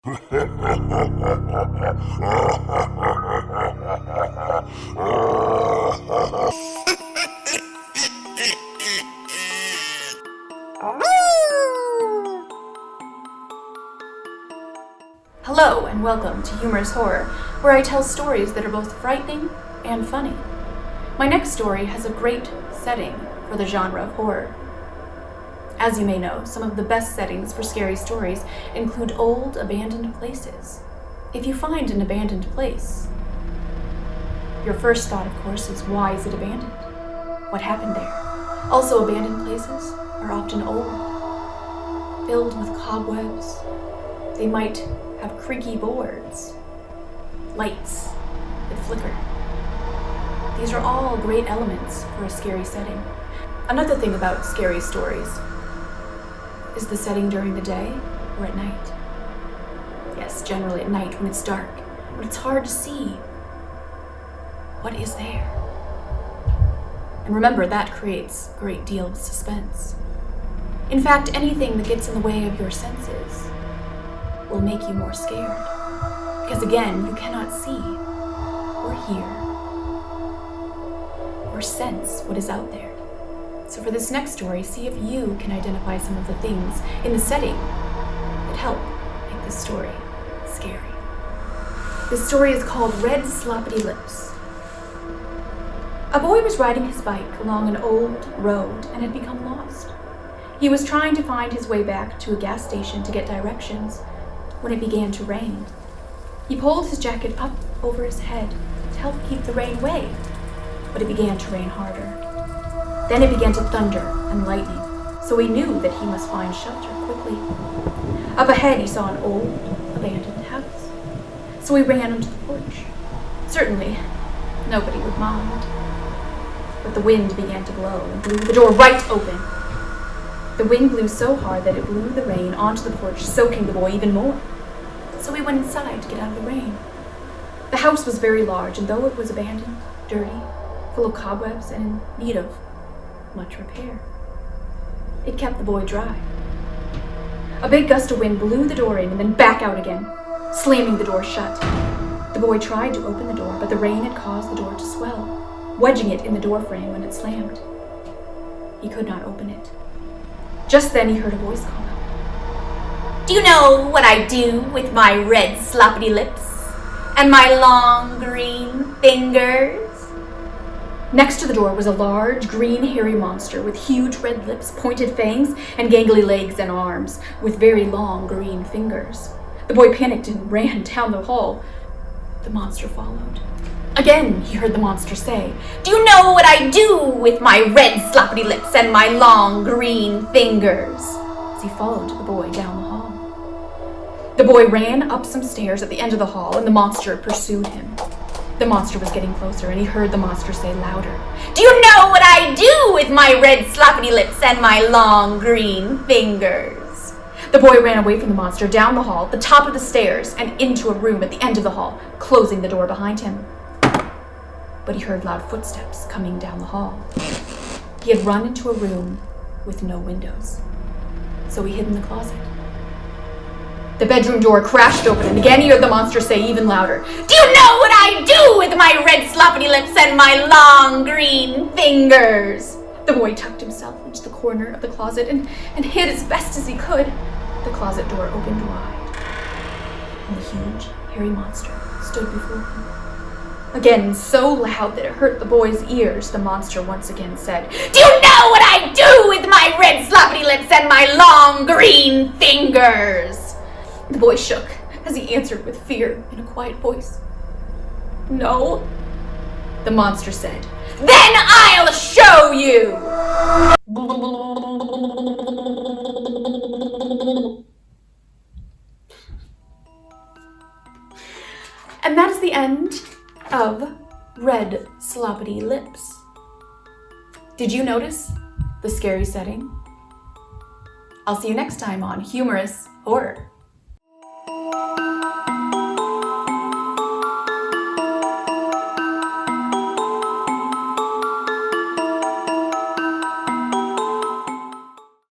Hello and welcome to Humorous Horror, where I tell stories that are both frightening and funny. My next story has a great setting for the genre of horror. As you may know, some of the best settings for scary stories include old, abandoned places. If you find an abandoned place, your first thought, of course, is why is it abandoned? What happened there? Also, abandoned places are often old, filled with cobwebs. They might have creaky boards, lights that flicker. These are all great elements for a scary setting. Another thing about scary stories is the setting during the day or at night. Yes, generally at night when it's dark, when it's hard to see what is there. And remember, that creates a great deal of suspense. In fact, anything that gets in the way of your senses will make you more scared. Because again, you cannot see or hear or sense what is out there. So for this next story, see if you can identify some of the things in the setting that help make this story scary. This story is called Red Sloppity Lips. A boy was riding his bike along an old road and had become lost. He was trying to find his way back to a gas station to get directions when it began to rain. He pulled his jacket up over his head to help keep the rain away, but it began to rain harder. Then it began to thunder and lightning, so he knew that he must find shelter quickly. Up ahead he saw an old, abandoned house, so he ran onto the porch. Certainly, nobody would mind. But the wind began to blow and blew the door right open. The wind blew so hard that it blew the rain onto the porch, soaking the boy even more. So he went inside to get out of the rain. The house was very large, and though it was abandoned, dirty, full of cobwebs, and in need of much repair, it kept the boy dry. A big gust of wind blew the door in and then back out again, slamming the door shut. The boy tried to open the door, but the rain had caused the door to swell, wedging it in the door frame when it slammed. He could not open it. Just then he heard a voice call out, "Do you know what I do with my red sloppity lips and my long green fingers?" Next to the door was a large, green, hairy monster with huge red lips, pointed fangs, and gangly legs and arms, with very long green fingers. The boy panicked and ran down the hall. The monster followed. Again, he heard the monster say, "Do you know what I do with my red sloppity lips and my long green fingers?" As he followed the boy down the hall. The boy ran up some stairs at the end of the hall, and the monster pursued him. The monster was getting closer, and he heard the monster say louder, "Do you know what I do with my red sloppity lips and my long green fingers?" The boy ran away from the monster, down the hall, the top of the stairs, and into a room at the end of the hall, closing the door behind him. But he heard loud footsteps coming down the hall. He had run into a room with no windows, so he hid in the closet. The bedroom door crashed open, and again he heard the monster say even louder, "Do you know what I do with my red sloppity lips and my long green fingers?" The boy tucked himself into the corner of the closet and hid as best as he could. The closet door opened wide, and the huge, hairy monster stood before him. Again, so loud that it hurt the boy's ears, the monster once again said, "Do you know what I do with my red sloppity lips and my long green fingers?" The boy shook as he answered with fear in a quiet voice, "No." The monster said, "Then I'll show you!" And that is the end of Red Sloppity Lips. Did you notice the scary setting? I'll see you next time on Humorous Horror.